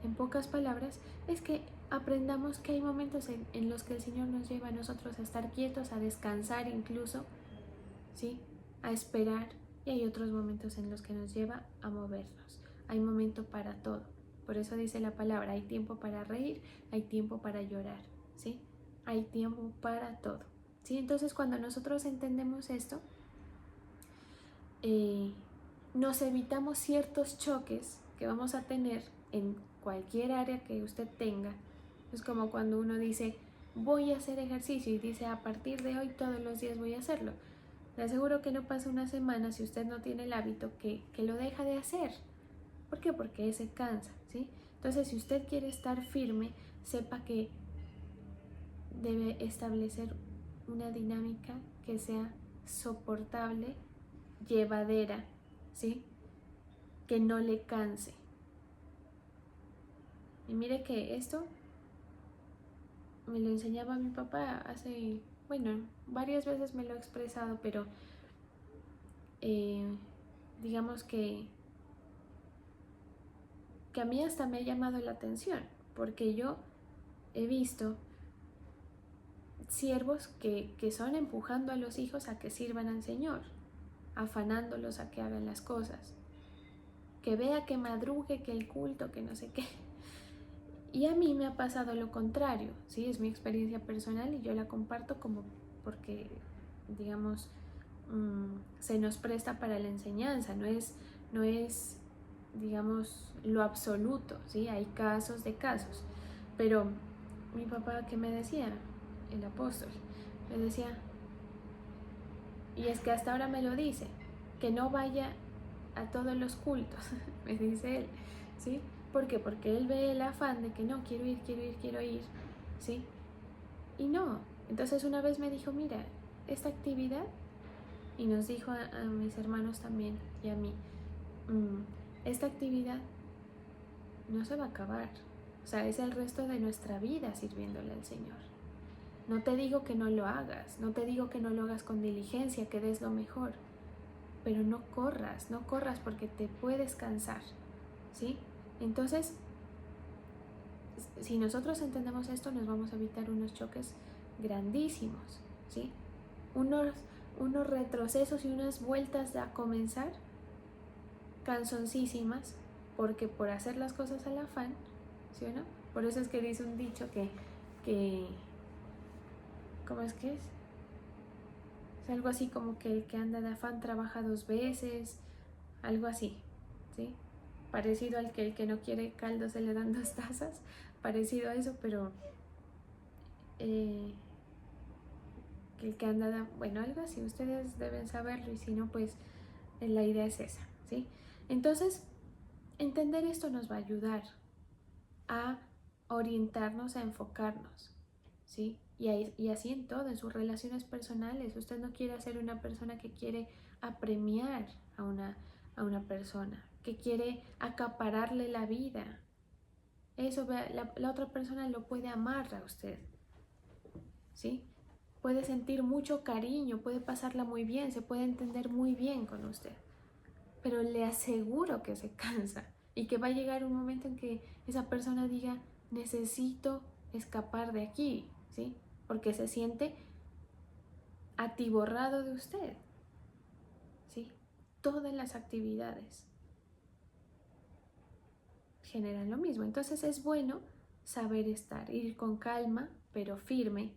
en pocas palabras, es que aprendamos que hay momentos en los que el Señor nos lleva a nosotros a estar quietos, a descansar incluso, ¿sí? A esperar, y hay otros momentos en los que nos lleva a movernos. Hay momento para todo. Por eso dice la palabra, hay tiempo para reír, hay tiempo para llorar, ¿sí? Hay tiempo para todo, ¿sí? Entonces, cuando nosotros entendemos esto, nos evitamos ciertos choques que vamos a tener en cualquier área que usted tenga. Es como cuando uno dice, voy a hacer ejercicio y dice, a partir de hoy todos los días voy a hacerlo. Le aseguro que no pasa una semana si usted no tiene el hábito que lo deja de hacer. ¿Por qué? Porque se cansa, ¿sí? Entonces, si usted quiere estar firme, sepa que debe establecer una dinámica que sea soportable, llevadera, ¿sí? Que no le canse. Y mire que esto me lo enseñaba mi papá hace, bueno, varias veces me lo he expresado, pero digamos que a mí hasta me ha llamado la atención, porque yo he visto siervos que son empujando a los hijos a que sirvan al Señor, afanándolos a que hagan las cosas, que vea, que madrugue, que el culto, que no sé qué. Y a mí me ha pasado lo contrario, ¿sí? Es mi experiencia personal y yo la comparto como porque, digamos, se nos presta para la enseñanza, no es, digamos, lo absoluto, ¿sí? Hay casos de casos, pero mi papá, ¿qué me decía? el apóstol. Le decía, y es que hasta ahora me lo dice, que no vaya a todos los cultos, me dice él, ¿sí? ¿Por qué? Porque él ve el afán de que no, quiero ir, ¿sí? Y no. Entonces una vez me dijo, mira, esta actividad, y nos dijo a mis hermanos también y a mí, esta actividad no se va a acabar. O sea, es el resto de nuestra vida sirviéndole al Señor. No te digo que no lo hagas, no te digo que no lo hagas con diligencia, que des lo mejor, pero no corras porque te puedes cansar, ¿sí? Entonces, si nosotros entendemos esto, nos vamos a evitar unos choques grandísimos, ¿sí? Unos retrocesos y unas vueltas a comenzar cansoncísimas, porque por hacer las cosas al afán, ¿sí o no? Por eso es que dice un dicho que ¿cómo es que es? Es algo así como que el que anda de afán trabaja 2 veces, algo así, ¿sí? Parecido al que el que no quiere caldo se le dan 2 tazas, parecido a eso, pero que el que anda de, bueno, algo así, ustedes deben saberlo, y si no, pues la idea es esa, ¿sí? Entonces, entender esto nos va a ayudar a orientarnos, a enfocarnos, ¿sí? Y así en todo, en sus relaciones personales. Usted no quiere ser una persona que quiere apremiar a una persona, que quiere acapararle la vida. Eso la otra persona lo puede amar a usted, ¿sí? Puede sentir mucho cariño, puede pasarla muy bien, se puede entender muy bien con usted, pero le aseguro que se cansa y que va a llegar un momento en que esa persona diga, necesito escapar de aquí, ¿sí? Porque se siente atiborrado de usted, ¿sí? Todas las actividades generan lo mismo. Entonces es bueno saber estar, ir con calma, pero firme,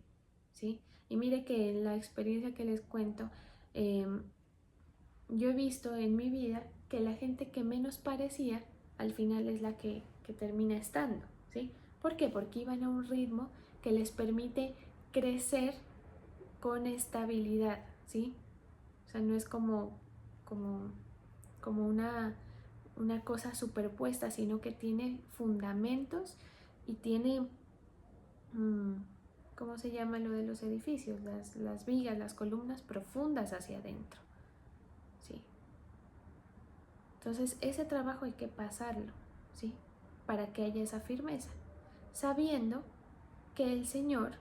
¿sí? Y mire que en la experiencia que les cuento, yo he visto en mi vida que la gente que menos parecía, al final es la que termina estando, ¿sí? ¿Por qué? Porque iban a un ritmo que les permite crecer con estabilidad, ¿sí? O sea, no es como una cosa superpuesta, sino que tiene fundamentos y tiene, ¿cómo se llama lo de los edificios? Las vigas, las columnas profundas hacia adentro, ¿sí? Entonces ese trabajo hay que pasarlo, ¿sí? Para que haya esa firmeza, sabiendo que el Señor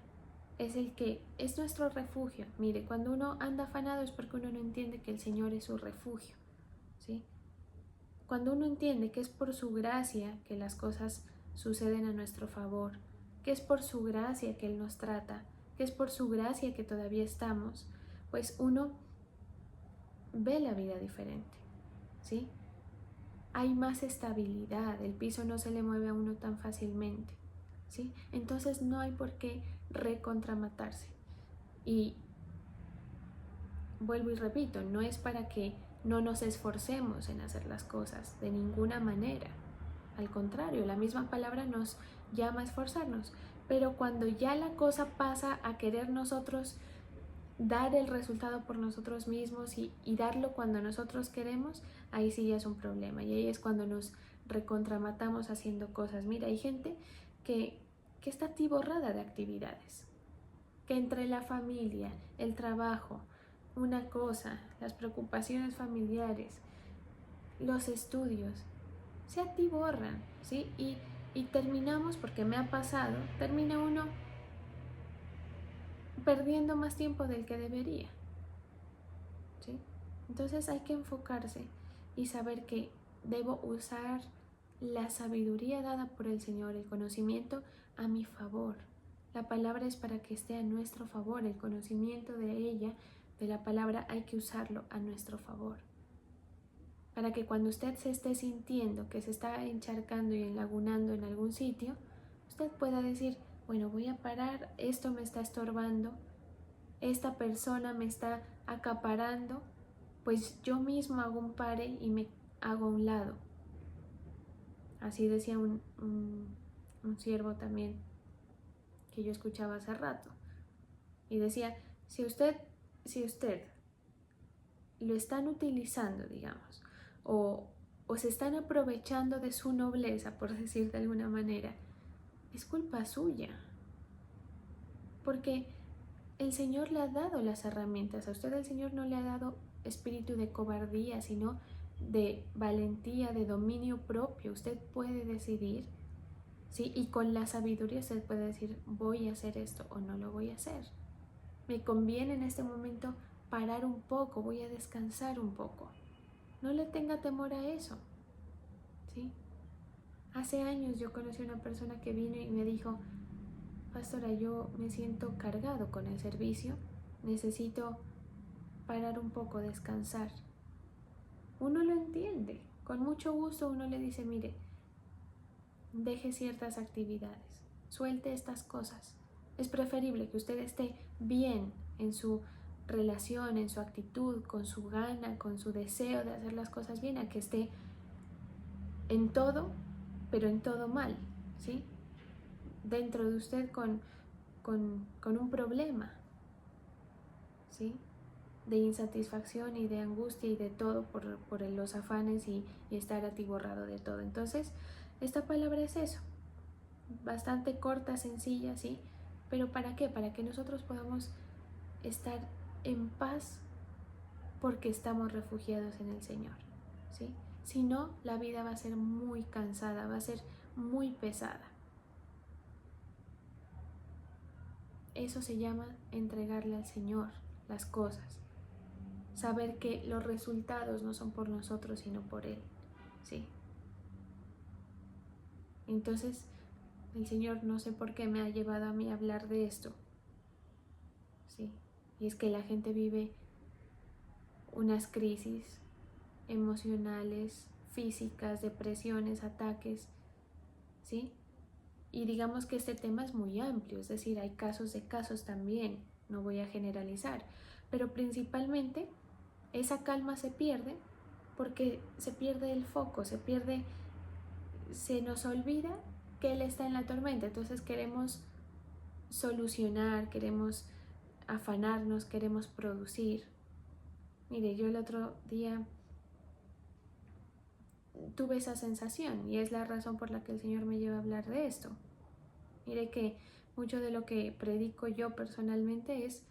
es el que es nuestro refugio. Mire, cuando uno anda afanado es porque uno no entiende que el Señor es su refugio, ¿sí? Cuando uno entiende que es por su gracia que las cosas suceden a nuestro favor, que es por su gracia que Él nos trata, que es por su gracia que todavía estamos, pues uno ve la vida diferente, ¿sí? Hay más estabilidad, el piso no se le mueve a uno tan fácilmente, ¿sí? Entonces no hay por qué recontramatarse. Y vuelvo y repito, no es para que no nos esforcemos en hacer las cosas de ninguna manera. Al contrario, la misma palabra nos llama a esforzarnos. Pero cuando ya la cosa pasa a querer nosotros dar el resultado por nosotros mismos y darlo cuando nosotros queremos, ahí sí ya es un problema. Y ahí es cuando nos recontramatamos haciendo cosas. Mira, hay gente que está atiborrada de actividades, que entre la familia, el trabajo, una cosa, las preocupaciones familiares, los estudios, se atiborran, ¿sí? Y terminamos, porque me ha pasado, termina uno perdiendo más tiempo del que debería, ¿sí? Entonces hay que enfocarse y saber que debo usar la sabiduría dada por el Señor, el conocimiento a mi favor. La palabra es para que esté a nuestro favor, el conocimiento de ella, de la palabra, hay que usarlo a nuestro favor. Para que cuando usted se esté sintiendo que se está encharcando y enlagunando en algún sitio, usted pueda decir, bueno, voy a parar, esto me está estorbando, esta persona me está acaparando, pues yo mismo hago un pare y me hago a un lado. Así decía un siervo también que yo escuchaba hace rato. Y decía, si usted lo están utilizando, digamos, o se están aprovechando de su nobleza, por decir de alguna manera, es culpa suya. Porque el Señor le ha dado las herramientas. A usted el Señor no le ha dado espíritu de cobardía, sino de valentía, de dominio propio. Usted puede decidir, ¿sí? Y con la sabiduría usted puede decir, voy a hacer esto o no lo voy a hacer. Me conviene en este momento parar un poco, voy a descansar un poco. No le tenga temor a eso, ¿sí? Hace años yo conocí a una persona que vino y me dijo, pastora, yo me siento cargado con el servicio, necesito parar un poco, descansar. Uno lo entiende, con mucho gusto uno le dice, mire, deje ciertas actividades, suelte estas cosas. Es preferible que usted esté bien en su relación, en su actitud, con su gana, con su deseo de hacer las cosas bien, a que esté en todo, pero en todo mal, ¿sí? Dentro de usted con un problema, ¿sí? De insatisfacción y de angustia y de todo por los afanes y estar atiborrado de todo. Entonces, esta palabra es eso, bastante corta, sencilla, ¿sí? Pero ¿para qué? Para que nosotros podamos estar en paz porque estamos refugiados en el Señor, ¿sí? Si no, la vida va a ser muy cansada, va a ser muy pesada. Eso se llama entregarle al Señor las cosas. Saber que los resultados no son por nosotros, sino por Él, ¿sí? Entonces, el Señor no sé por qué me ha llevado a mí a hablar de esto, ¿sí? Y es que la gente vive unas crisis emocionales, físicas, depresiones, ataques, ¿sí? Y digamos que este tema es muy amplio, es decir, hay casos de casos también, no voy a generalizar, pero principalmente esa calma se pierde porque se pierde el foco, se nos olvida que Él está en la tormenta, entonces queremos solucionar, queremos afanarnos, queremos producir. Mire, yo el otro día tuve esa sensación y es la razón por la que el Señor me lleva a hablar de esto. Mire que mucho de lo que predico yo personalmente es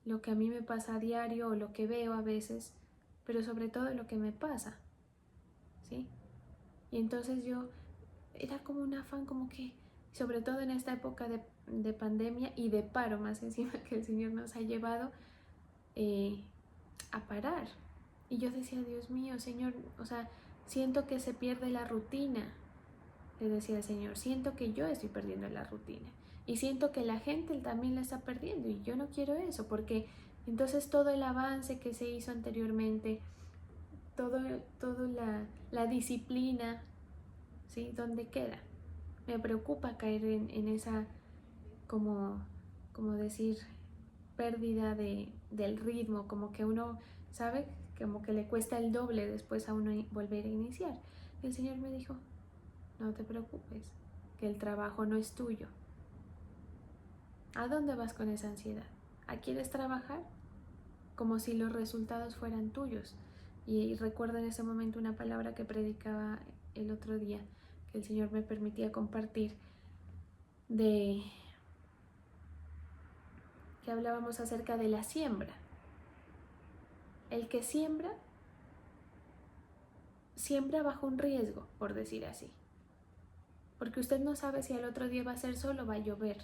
lo que a mí me pasa a diario o lo que veo a veces, pero sobre todo lo que me pasa, ¿sí? Y entonces yo era como un afán, como que, sobre todo en esta época de pandemia y de paro más encima que el Señor nos ha llevado a parar. Y yo decía, Dios mío, Señor, o sea, siento que se pierde la rutina, le decía el Señor, siento que yo estoy perdiendo la rutina y siento que la gente también la está perdiendo y yo no quiero eso porque entonces todo el avance que se hizo anteriormente, toda la disciplina, ¿sí? ¿Dónde queda? Me preocupa caer en esa, como decir, pérdida del ritmo, como que uno, ¿sabe? Como que le cuesta el doble después a uno volver a iniciar. El Señor me dijo, no te preocupes, que el trabajo no es tuyo. ¿A dónde vas con esa ansiedad? ¿A quieres trabajar? Como si los resultados fueran tuyos. Y recuerdo en ese momento una palabra que predicaba el otro día, que el Señor me permitía compartir, que hablábamos acerca de la siembra. El que siembra bajo un riesgo, por decir así. Porque usted no sabe si al otro día va a ser sol o va a llover,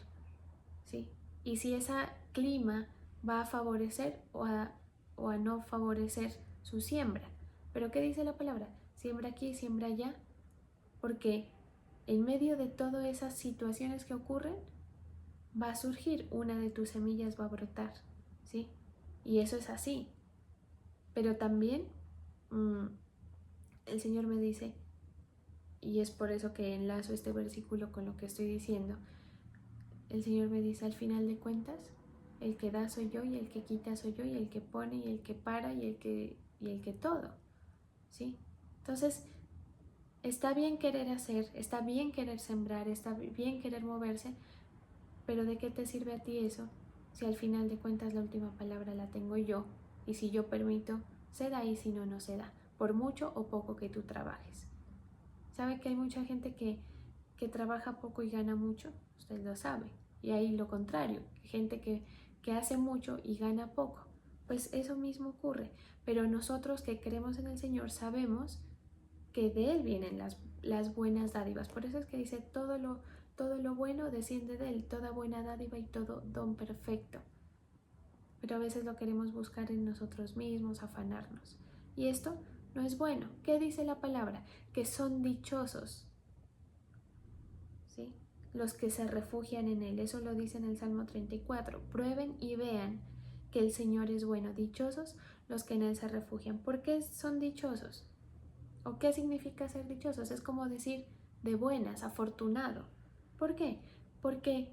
¿sí? Y si ese clima va a favorecer o a no favorecer su siembra. Pero ¿qué dice la palabra? Siembra aquí, siembra allá. Porque en medio de todas esas situaciones que ocurren, va a surgir, una de tus semillas va a brotar, ¿sí? Y eso es así. Pero también el Señor me dice, y es por eso que enlazo este versículo con lo que estoy diciendo, el Señor me dice, al final de cuentas, el que da soy yo y el que quita soy yo y el que pone y el que para y el que todo, ¿sí? Entonces, está bien querer hacer, está bien querer sembrar, está bien querer moverse, pero ¿de qué te sirve a ti eso si al final de cuentas la última palabra la tengo yo, y si yo permito, se da, y si no, no se da, por mucho o poco que tú trabajes. ¿Sabe que hay mucha gente que trabaja poco y gana mucho? Usted lo sabe. Y hay lo contrario, gente que hace mucho y gana poco. Pues eso mismo ocurre. Pero nosotros que creemos en el Señor sabemos que de Él vienen las buenas dádivas. Por eso es que dice, todo lo bueno desciende de Él, toda buena dádiva y todo don perfecto. Pero a veces lo queremos buscar en nosotros mismos, afanarnos. Y esto no es bueno. ¿Qué dice la palabra? Que son dichosos, ¿sí?, los que se refugian en Él. Eso lo dice en el Salmo 34. Prueben y vean que el Señor es bueno. Dichosos los que en Él se refugian. ¿Por qué son dichosos? ¿O qué significa ser dichosos? Es como decir de buenas, afortunado. ¿Por qué? Porque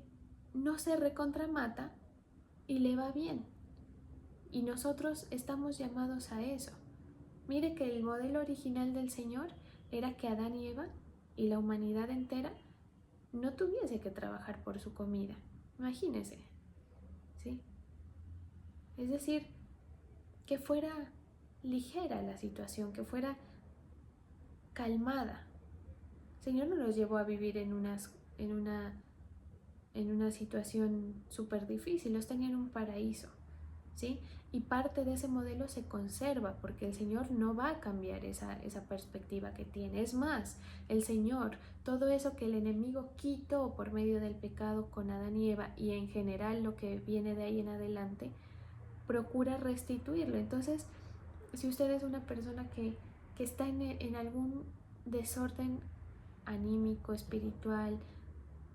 no se recontramata y le va bien. Y nosotros estamos llamados a eso. Mire que el modelo original del Señor era que Adán y Eva y la humanidad entera no tuviese que trabajar por su comida. Imagínese, ¿sí? Es decir, que fuera ligera la situación, que fuera calmada. El Señor no los llevó a vivir en una situación súper difícil, los tenía en un paraíso, ¿sí? Y parte de ese modelo se conserva porque el Señor no va a cambiar esa perspectiva que tiene. Es más, el Señor, todo eso que el enemigo quitó por medio del pecado con Adán y Eva y en general lo que viene de ahí en adelante, procura restituirlo. Entonces, si usted es una persona que está en algún desorden anímico, espiritual,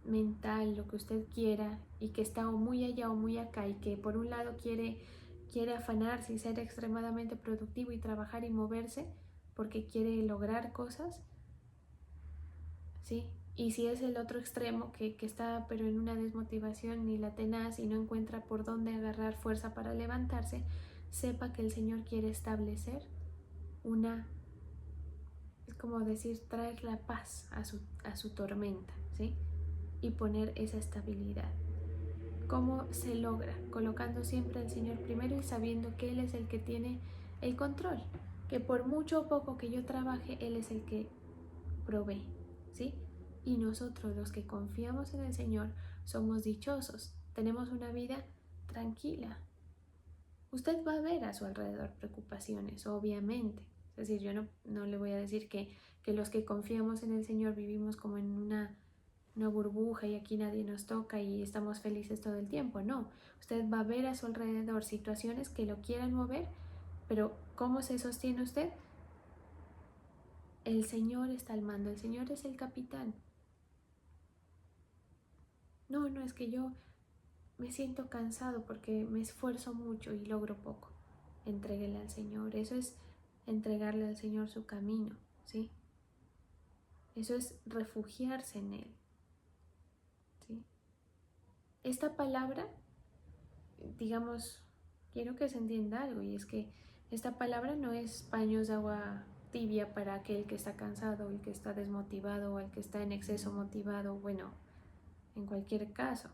mental, lo que usted quiera, y que está o muy allá o muy acá, y que por un lado quiere afanarse y ser extremadamente productivo y trabajar y moverse porque quiere lograr cosas, ¿sí? Y si es el otro extremo que está pero en una desmotivación y la tenaz y no encuentra por dónde agarrar fuerza para levantarse, sepa que el Señor quiere establecer es como decir, traer la paz a su tormenta, ¿sí? Y poner esa estabilidad. ¿Cómo se logra? Colocando siempre al Señor primero y sabiendo que Él es el que tiene el control, que por mucho o poco que yo trabaje, Él es el que provee, ¿sí? Y nosotros, los que confiamos en el Señor, somos dichosos, tenemos una vida tranquila. Usted va a ver a su alrededor preocupaciones, obviamente. Es decir, yo no le voy a decir que los que confiamos en el Señor vivimos como en una burbuja y aquí nadie nos toca y estamos felices todo el tiempo. No, usted va a ver a su alrededor situaciones que lo quieran mover, pero ¿cómo se sostiene usted? El Señor está al mando, el Señor es el capitán. No es que yo me siento cansado porque me esfuerzo mucho y logro poco. Entréguele al Señor, eso es entregarle al Señor su camino, ¿sí? Eso es refugiarse en Él, ¿sí? Esta palabra, digamos, quiero que se entienda algo, y es que esta palabra no es paños de agua tibia para aquel que está cansado, el que está desmotivado o el que está en exceso motivado, bueno, en cualquier caso.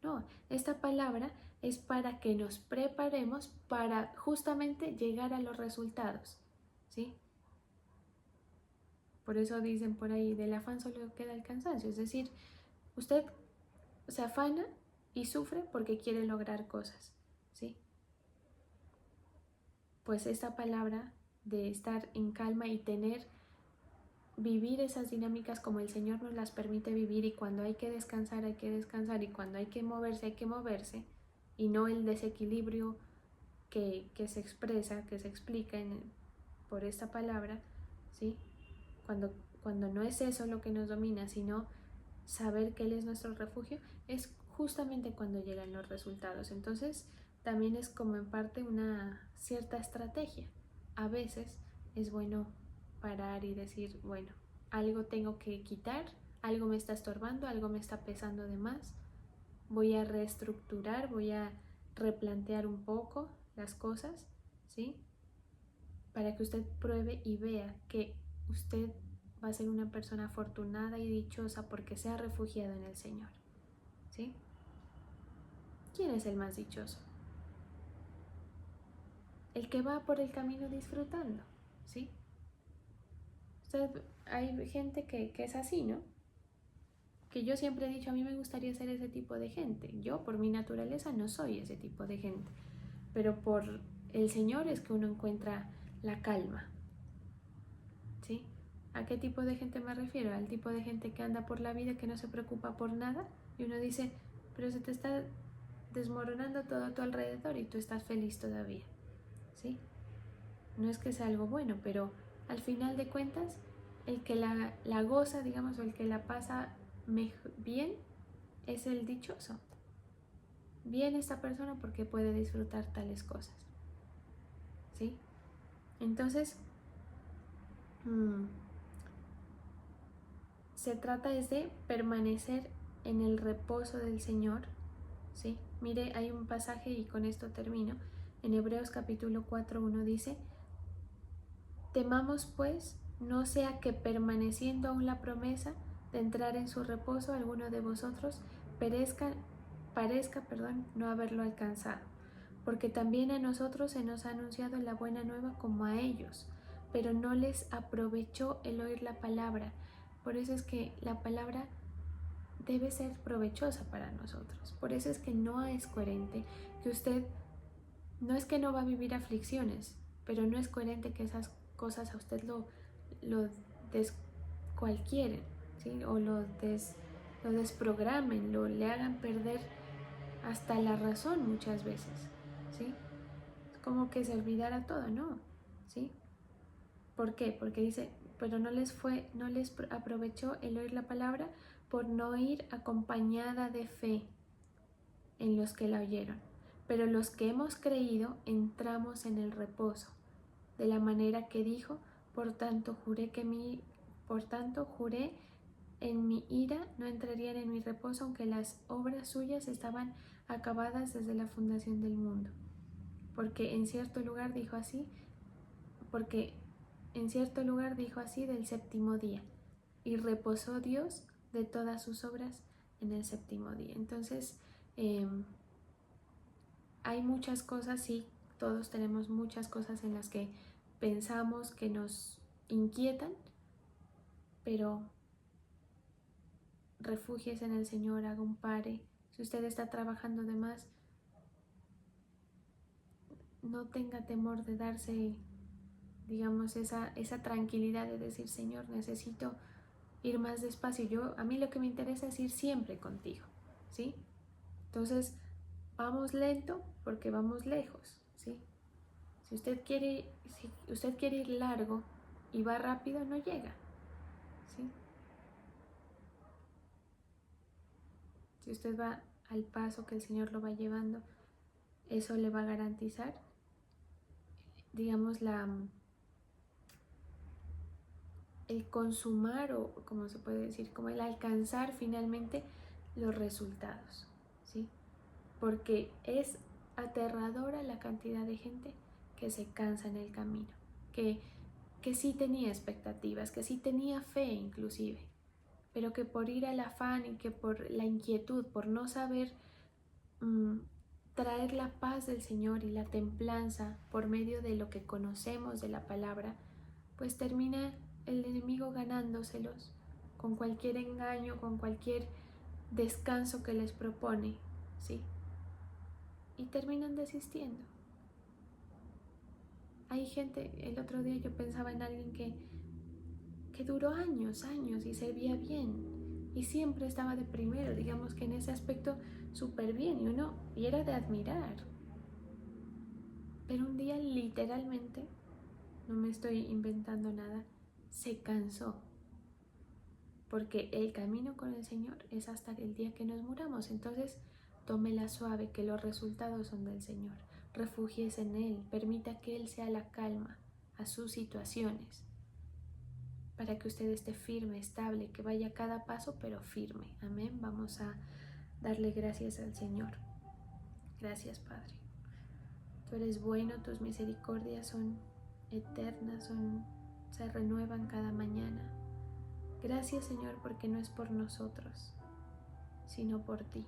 No, esta palabra es para que nos preparemos para justamente llegar a los resultados, ¿sí? Por eso dicen por ahí, del afán solo queda el cansancio. Es decir, usted se afana y sufre porque quiere lograr cosas, ¿sí? Pues esta palabra de estar en calma y vivir esas dinámicas como el Señor nos las permite vivir, y cuando hay que descansar, y cuando hay que moverse, y no el desequilibrio que se expresa, que se explica por esta palabra, ¿sí? Cuando no es eso lo que nos domina, sino saber que Él es nuestro refugio, es justamente cuando llegan los resultados. Entonces, también es como en parte una cierta estrategia. A veces es bueno parar y decir, bueno, algo tengo que quitar, algo me está estorbando, algo me está pesando de más, voy a reestructurar, voy a replantear un poco las cosas, ¿sí? Para que usted pruebe y vea que usted va a ser una persona afortunada y dichosa porque se ha refugiado en el Señor, ¿sí? ¿quién es el más dichoso? El que va por el camino disfrutando, ¿sí? Hay gente que es así, ¿no? Que yo siempre he dicho, a mí me gustaría ser ese tipo de gente. Yo, por mi naturaleza, no soy ese tipo de gente. Pero por el Señor es que uno encuentra la calma, ¿sí? ¿A qué tipo de gente me refiero? Al tipo de gente que anda por la vida, que no se preocupa por nada. Y uno dice, pero se te está desmoronando todo a tu alrededor y tú estás feliz todavía, ¿sí? No es que sea algo bueno, pero al final de cuentas, el que la goza, digamos, o el que la pasa bien, es el dichoso. Bien esta persona porque puede disfrutar tales cosas, ¿sí? Entonces, se trata es de permanecer en el reposo del Señor, ¿sí? Mire, hay un pasaje y con esto termino. En Hebreos capítulo 4:1 dice, temamos pues, no sea que permaneciendo aún la promesa de entrar en su reposo, alguno de vosotros parezca no haberlo alcanzado, porque también a nosotros se nos ha anunciado la buena nueva como a ellos, pero no les aprovechó el oír la palabra. Por eso es que la palabra debe ser provechosa para nosotros. Por eso es que no es coherente que usted, no es que no va a vivir aflicciones, pero no es coherente que esas cosas a usted lo descualquieren, ¿sí? O lo desprogramen, le hagan perder hasta la razón muchas veces, ¿sí? Es como que se olvidara todo, ¿no? ¿Sí? ¿Por qué? Porque dice, pero no les aprovechó el oír la palabra por no ir acompañada de fe en los que la oyeron. Pero los que hemos creído entramos en el reposo, de la manera que dijo, por tanto juré en mi ira no entrarían en mi reposo, aunque las obras suyas estaban acabadas desde la fundación del mundo. Porque en cierto lugar dijo así del séptimo día, y reposó Dios de todas sus obras en el séptimo día. Entonces, hay muchas cosas, sí, todos tenemos muchas cosas en las que pensamos que nos inquietan, pero refúgiese en el Señor, haga un pare. Si usted está trabajando de más, no tenga temor de darse, digamos, esa tranquilidad de decir, Señor, necesito ir más despacio. A mí lo que me interesa es ir siempre contigo, ¿sí? Entonces, vamos lento porque vamos lejos, ¿sí? Si usted quiere ir largo y va rápido, no llega, ¿sí? Si usted va al paso que el Señor lo va llevando, eso le va a garantizar, digamos, el consumar, o como se puede decir, como el alcanzar finalmente los resultados, ¿sí? Porque es aterradora la cantidad de gente que se cansa en el camino, que sí tenía expectativas, que sí tenía fe inclusive, pero que por ir al afán y que por la inquietud, por no saber traer la paz del Señor y la templanza por medio de lo que conocemos de la palabra, pues termina el enemigo ganándoselos con cualquier engaño, con cualquier descanso que les propone, ¿sí? Y terminan desistiendo. Hay gente, el otro día yo pensaba en alguien que duró años y se veía bien y siempre estaba de primero, digamos que en ese aspecto súper bien, y era de admirar. Pero un día literalmente, no me estoy inventando nada, se cansó. Porque el camino con el Señor es hasta el día que nos muramos. Entonces, tómela suave, que los resultados son del Señor. Refúgiese en Él, permita que Él sea la calma a sus situaciones, para que usted esté firme, estable, que vaya cada paso, pero firme. Amén. Vamos a darle gracias al Señor. Gracias, Padre. Tú eres bueno, tus misericordias son eternas, se renuevan cada mañana. Gracias, Señor, porque no es por nosotros, sino por ti.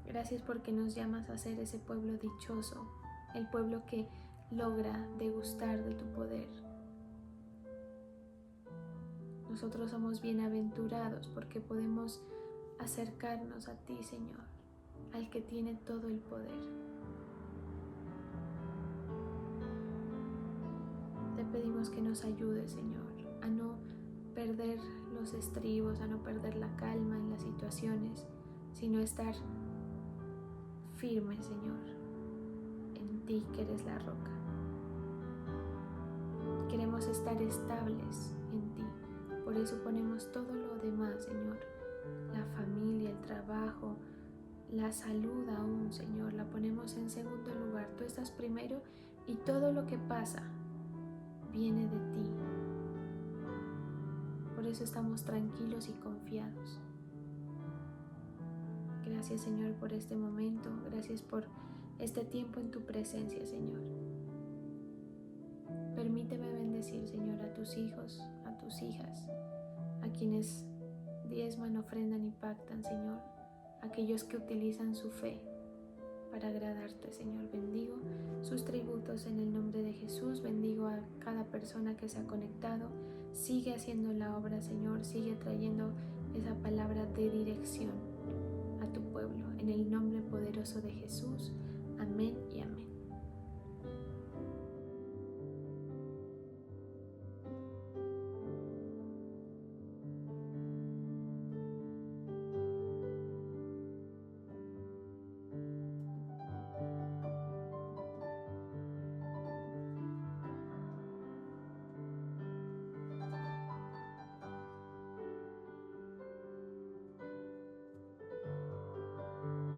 Gracias porque nos llamas a ser ese pueblo dichoso, el pueblo que logra degustar de tu poder. Nosotros somos bienaventurados porque podemos acercarnos a ti, Señor, al que tiene todo el poder. Te pedimos que nos ayudes, Señor, a no perder los estribos, a no perder la calma en las situaciones, sino estar firme, Señor, en ti que eres la roca. Queremos estar estables en ti, por eso ponemos todo lo demás, Señor, la familia, el trabajo, la salud aún, Señor, la ponemos en segundo lugar. Tú estás primero y todo lo que pasa viene de ti. Por eso estamos tranquilos y confiados. Gracias, Señor, por este momento. Gracias por este tiempo en tu presencia, Señor. Permíteme bendecir, Señor, a tus hijos, a tus hijas, a quienes diezman, ofrendan y pactan, Señor, aquellos que utilizan su fe para agradarte, Señor. Bendigo sus tributos en el nombre de Jesús. Bendigo a cada persona que se ha conectado. Sigue haciendo la obra, Señor. Sigue trayendo esa palabra de dirección a tu pueblo. En el nombre poderoso de Jesús. Amén y amén.